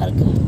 Park.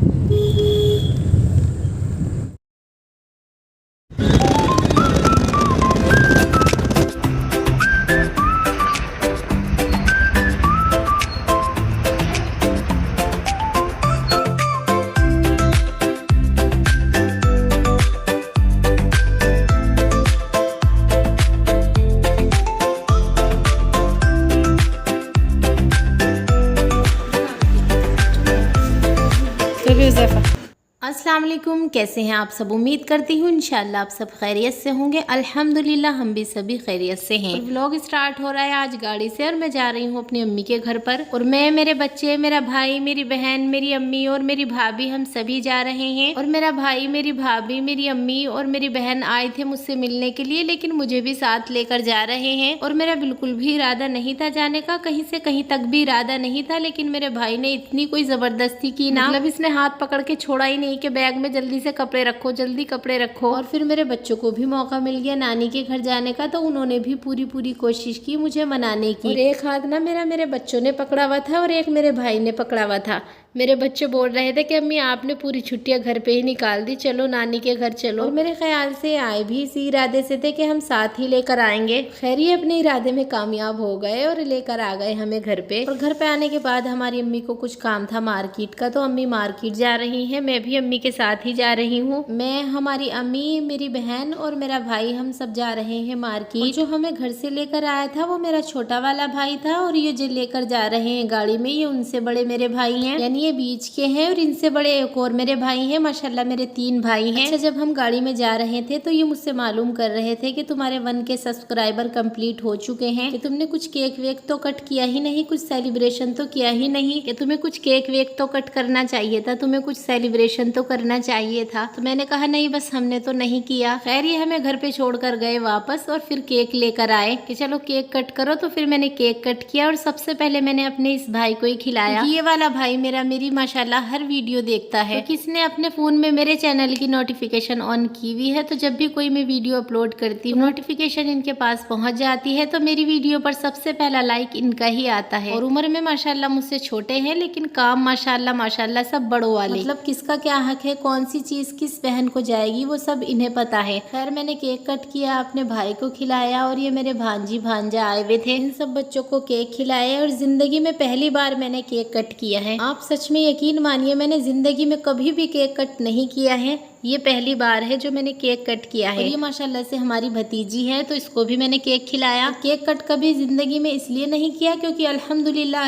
अस्सलाम वालेकुम, कैसे हैं आप सब। उम्मीद करती हूँ इंशाल्लाह आप सब खैरियत से होंगे। अल्हम्दुलिल्लाह हम भी सभी खैरियत से हैं। व्लॉग स्टार्ट हो रहा है आज गाड़ी से और मैं जा रही हूँ अपनी अम्मी के घर पर। और मैं, मेरे बच्चे, मेरा भाई, मेरी बहन, मेरी अम्मी और मेरी भाभी, हम सभी जा रहे हैं। और मेरा भाई, मेरी भाभी, मेरी अम्मी और मेरी बहन आए थे मुझसे मिलने के लिए, लेकिन मुझे भी साथ लेकर जा रहे हैं। और मेरा बिल्कुल भी इरादा नहीं था जाने का, कहीं से कहीं तक भी इरादा नहीं था, लेकिन मेरे भाई ने इतनी कोई जबरदस्ती की ना, मतलब इसने हाथ पकड़ के छोड़ा ही नहीं कि बैग में जल्दी से कपड़े रखो, जल्दी कपड़े रखो। और फिर मेरे बच्चों को भी मौका मिल गया नानी के घर जाने का, तो उन्होंने भी पूरी कोशिश की मुझे मनाने की। और एक हाथ ना मेरे बच्चों ने पकड़ा हुआ था और एक मेरे भाई ने पकड़ा हुआ था। मेरे बच्चे बोल रहे थे कि अम्मी आपने पूरी छुट्टियां घर पे ही निकाल दी, चलो नानी के घर चलो। और मेरे ख्याल से आए भी इसी इरादे से थे कि हम साथ ही लेकर आएंगे। खैर ये अपने इरादे में कामयाब हो गए और लेकर आ गए हमें घर पे। और घर पे आने के बाद हमारी अम्मी को कुछ काम था मार्केट का, तो अम्मी मार्केट जा रही है, मैं भी अम्मी के साथ ही जा रही हूँ। मैं, हमारी अम्मी, मेरी बहन और मेरा भाई, हम सब जा रहे हैं मार्केट। जो हमें घर से लेकर आया था वो मेरा छोटा वाला भाई था, और ये जो लेकर जा रहे हैं गाड़ी में ये उनसे बड़े मेरे भाई हैं, यानी ये बीच के हैं। और इनसे बड़े एक और मेरे भाई हैं, माशाल्लाह मेरे 3 भाई हैं। अच्छा, जब हम गाड़ी में जा रहे थे तो ये मुझसे मालूम कर रहे थे कि तुम्हारे 1K सब्सक्राइबर कंप्लीट हो चुके हैं, कि तुमने कुछ केक वेक तो कट किया ही नहीं, कुछ सेलिब्रेशन तो किया ही नहीं, कि तुम्हें कुछ केक वेक तो कट करना चाहिए था, तुम्हें कुछ सेलिब्रेशन तो करना चाहिए था। तो मैंने कहा नहीं, बस हमने तो नहीं किया। खैर ये हमें घर पे छोड़कर गए वापस और फिर केक लेकर आए कि चलो केक कट करो। तो फिर मैंने केक कट किया और सबसे पहले मैंने अपने इस भाई को ही खिलाया। ये वाला भाई मेरी माशाल्लाह हर वीडियो देखता है, तो किसने अपने फोन में मेरे चैनल की नोटिफिकेशन ऑन की हुई है, तो जब भी कोई मैं वीडियो अपलोड करती हूँ नोटिफिकेशन इनके पास पहुंच जाती है। तो मेरी वीडियो पर सबसे पहला लाइक इनका ही आता है। और उम्र में माशाल्लाह मुझसे छोटे हैं, लेकिन काम माशाल्लाह सब बड़ों वाले। मतलब किसका क्या हक है, कौन सी चीज किस बहन को जाएगी, वो सब इन्हें पता है। खैर मैंने केक कट किया, अपने भाई को खिलाया, और ये मेरे भांजी भांजा आए हुए थे, इन सब बच्चों को केक खिलाया। और जिंदगी में पहली बार मैंने केक कट किया है। आप सच में यकीन मानिए, मैंने जिंदगी में कभी भी केक कट नहीं किया है, ये पहली बार है जो मैंने केक कट किया है। और ये माशाल्लाह से हमारी भतीजी है, तो इसको भी मैंने केक खिलाया। केक कट कभी जिंदगी में इसलिए नहीं किया क्योंकि अल्हम्दुलिल्लाह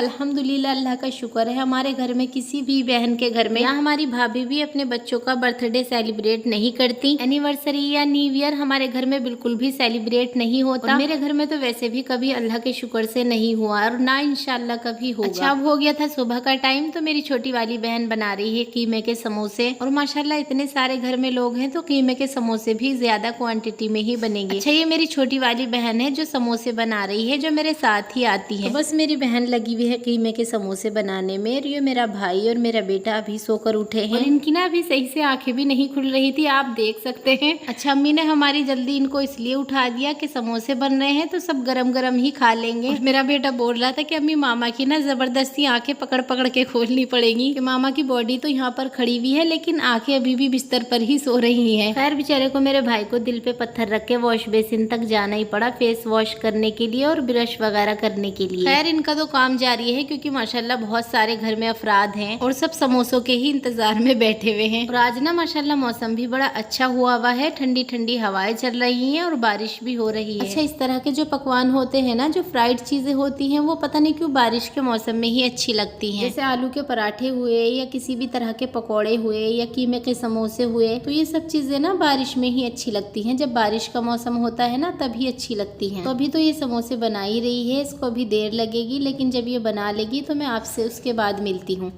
अल्लाह का शुक्र है, हमारे घर में किसी भी बहन के घर में, या हमारी भाभी भी अपने बच्चों का बर्थडे सेलिब्रेट नहीं करती। एनिवर्सरी या न्यू ईयर हमारे घर में बिल्कुल भी सेलिब्रेट नहीं होता। मेरे घर में तो वैसे भी कभी अल्लाह के शुक्र से नहीं हुआ और ना इंशाल्लाह कभी होगा। अच्छा, अब हो गया था सुबह का टाइम, तो मेरी छोटी वाली बहन बना रही है कीमे के समोसे। और माशाल्लाह इतने सारे घर में लोग हैं तो कीमे के समोसे भी ज्यादा क्वांटिटी में ही बनेंगे। अच्छा, ये मेरी छोटी वाली बहन है जो समोसे बना रही है, जो मेरे साथ ही आती है। तो बस मेरी बहन लगी हुई है कीमे के समोसे बनाने में। और ये मेरा भाई और मेरा बेटा अभी सोकर उठे हैं, और इनकी ना अभी सही से आंखें भी नहीं खुल रही थी, आप देख सकते हैं। अच्छा, अम्मी ने हमारी जल्दी इनको इसलिए उठा दिया कि समोसे बन रहे हैं तो सब गरम गरम ही खा लेंगे। मेरा बेटा बोल रहा था कि अम्मी मामा की ना जबरदस्ती आंखें पकड़ पकड़ के खोलनी पड़ेगी, कि मामा की बॉडी तो यहाँ पर खड़ी हुई है लेकिन आंखें अभी भी बिस्तर पर ही सो रही हैं। खैर बेचारे को, मेरे भाई को दिल पे पत्थर रख के वॉश बेसिन तक जाना ही पड़ा फेस वॉश करने के लिए और ब्रश वगैरह करने के लिए। खैर इनका तो काम जारी है क्योंकि माशाल्लाह बहुत सारे घर में अफराद हैं और सब समोसों के ही इंतजार में बैठे हुए हैं। और आज ना माशाल्लाह मौसम भी बड़ा अच्छा हुआ है, ठंडी ठंडी हवाएं चल रही हैं और बारिश भी हो रही है। अच्छा, इस तरह के जो पकवान होते हैं ना, जो फ्राइड चीजें होती हैं, वो पता नहीं क्यों बारिश के मौसम में ही अच्छी लगती हैं। जैसे आलू के पराठे हुए या किसी भी तरह के पकौड़े हुए या कीमे के समोसे हुए, तो ये सब चीजें ना बारिश में ही अच्छी लगती हैं। जब बारिश का मौसम होता है ना तभी अच्छी लगती हैं। तो अभी तो ये समोसे बना ही रही है, इसको अभी देर लगेगी, लेकिन जब ये बना लेगी तो मैं आपसे उसके बाद मिलती हूँ।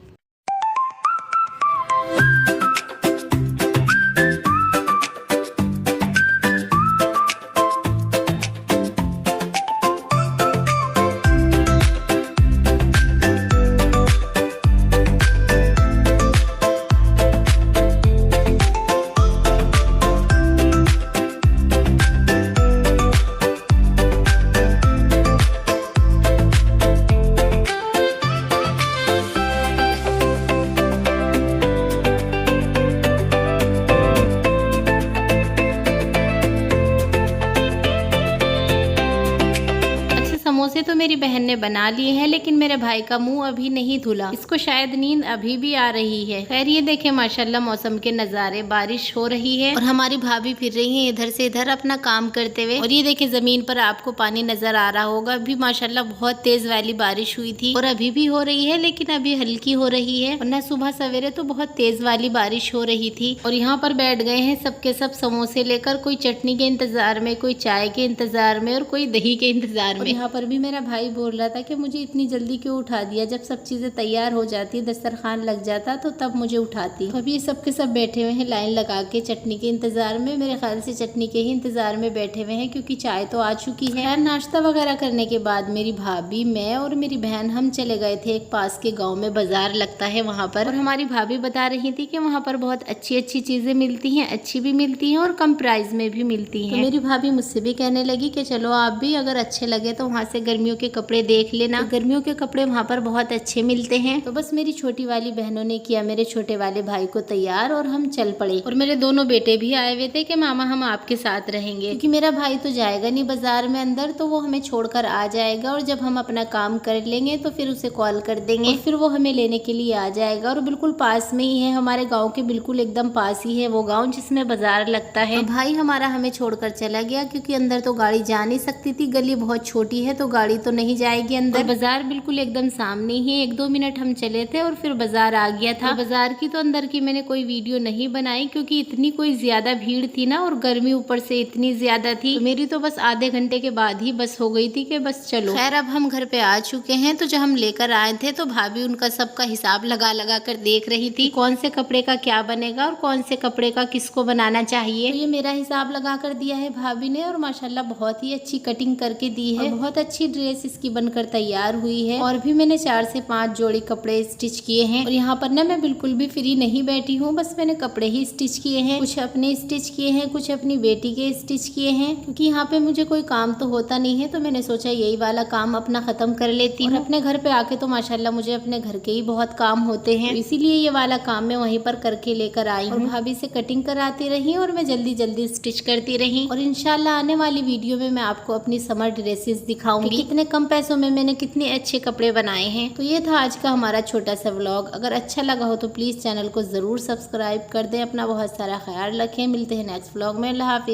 समोसे तो मेरी बहन ने बना लिए हैं, लेकिन मेरे भाई का मुंह अभी नहीं धुला, इसको शायद नींद अभी भी आ रही है। खैर ये देखे माशाल्लाह मौसम के नज़ारे, बारिश हो रही है और हमारी भाभी फिर रही है इधर से इधर अपना काम करते हुए। और ये देखे जमीन पर आपको पानी नजर आ रहा होगा, अभी माशाल्लाह बहुत तेज वाली बारिश हुई थी और अभी भी हो रही है, लेकिन अभी हल्की हो रही है, वरना सुबह सवेरे तो बहुत तेज वाली बारिश हो रही थी। और यहाँ पर बैठ गए हैं सबके सब समोसे लेकर, कोई चटनी के इंतजार में, कोई चाय के इंतजार में और कोई दही के इंतजार में। यहाँ पर भी मेरा भाई बोल रहा था कि मुझे इतनी जल्दी क्यों उठा दिया, जब सब चीजें तैयार हो जाती, दस्तरखान लग जाता तो तब मुझे उठाती। अभी सबके सब बैठे हुए हैं लाइन लगा के चटनी के इंतजार में, मेरे ख्याल से चटनी के ही इंतजार में बैठे हुए हैं क्योंकि चाय तो आ चुकी है। नाश्ता वगैरह करने के बाद मेरी भाभी, मैं और मेरी बहन हम चले गए थे एक पास के गाँव में, बाजार लगता है वहाँ पर। और हमारी भाभी बता रही थी कि वहाँ पर बहुत अच्छी अच्छी चीजें मिलती हैं, अच्छी भी मिलती हैं और कम प्राइस में भी मिलती हैं। तो मेरी भाभी मुझसे भी कहने लगी कि चलो आप भी अगर अच्छे लगे तो वहाँ से गर्मियों के कपड़े देख लेना, तो गर्मियों के कपड़े वहाँ पर बहुत अच्छे मिलते हैं। तो बस मेरी छोटी वाली बहनों ने किया मेरे छोटे वाले भाई को तैयार और हम चल पड़े। और मेरे दोनों बेटे भी आए हुए थे कि मामा हम आपके साथ रहेंगे, क्योंकि मेरा भाई तो जाएगा नहीं बाजार में अंदर, तो वो हमें छोड़कर आ जाएगा और जब हम अपना काम कर लेंगे तो फिर उसे कॉल कर देंगे और फिर वो हमें लेने के लिए आ जाएगा। और बिल्कुल पास में ही है, हमारे गाँव के बिल्कुल एकदम पास ही है वो गाँव जिसमें बाजार लगता है। तो भाई हमारा हमें छोड़कर चला गया क्योंकि अंदर तो गाड़ी जा नहीं सकती थी, गली बहुत छोटी है तो गाड़ी तो नहीं जाएगी अंदर। बाजार बिल्कुल एकदम सामने ही, 1-2 मिनट हम चले थे और फिर बाजार आ गया था। बाजार की तो अंदर की मैंने कोई वीडियो नहीं बनाई क्योंकि इतनी कोई ज्यादा भीड़ थी ना, और गर्मी ऊपर से इतनी ज्यादा थी, तो मेरी तो बस आधे घंटे के बाद ही बस हो गई थी कि बस चलो। खैर अब हम घर पे आ चुके हैं, तो जब हम लेकर आए थे तो भाभी उनका सबका हिसाब लगा लगा कर देख रही थी कौन से कपड़े का क्या बनेगा और कौन से कपड़े का किसको बनाना चाहिए। तो ये मेरा हिसाब लगा कर दिया है भाभी ने और माशाल्लाह बहुत ही अच्छी कटिंग करके दी है, बहुत अच्छी ड्रेस इसकी बनकर तैयार हुई है। और भी मैंने 4 से 5 जोड़ी कपड़े स्टिच किए हैं। और यहाँ पर ना मैं बिल्कुल भी फ्री नहीं बैठी हूँ, बस मैंने कपड़े ही स्टिच किए हैं, कुछ अपने स्टिच किए हैं, कुछ अपनी बेटी के स्टिच किए हैं, क्योंकि यहाँ पे मुझे कोई काम तो होता नहीं है, तो मैंने सोचा यही वाला काम अपना खत्म कर लेती हूँ। अपने घर पे आके तो माशाल्लाह मुझे अपने घर के ही बहुत काम होते हैं, इसीलिए ये वाला काम मैं वहीं पर करके लेकर आई और भाभी से कटिंग कराती रही और मैं जल्दी जल्दी स्टिच करती रही। और इंशाल्लाह आने वाली वीडियो में मैं आपको अपनी समर ड्रेसेस दिखाऊंगी कितने कम पैसों में मैंने कितने अच्छे कपड़े बनाए हैं। तो ये था आज का हमारा छोटा सा व्लॉग। अगर अच्छा लगा हो तो प्लीज चैनल को जरूर सब्सक्राइब कर दें। अपना बहुत सारा ख्याल रखें। मिलते हैं नेक्स्ट व्लॉग में। अल्लाह हाफिज।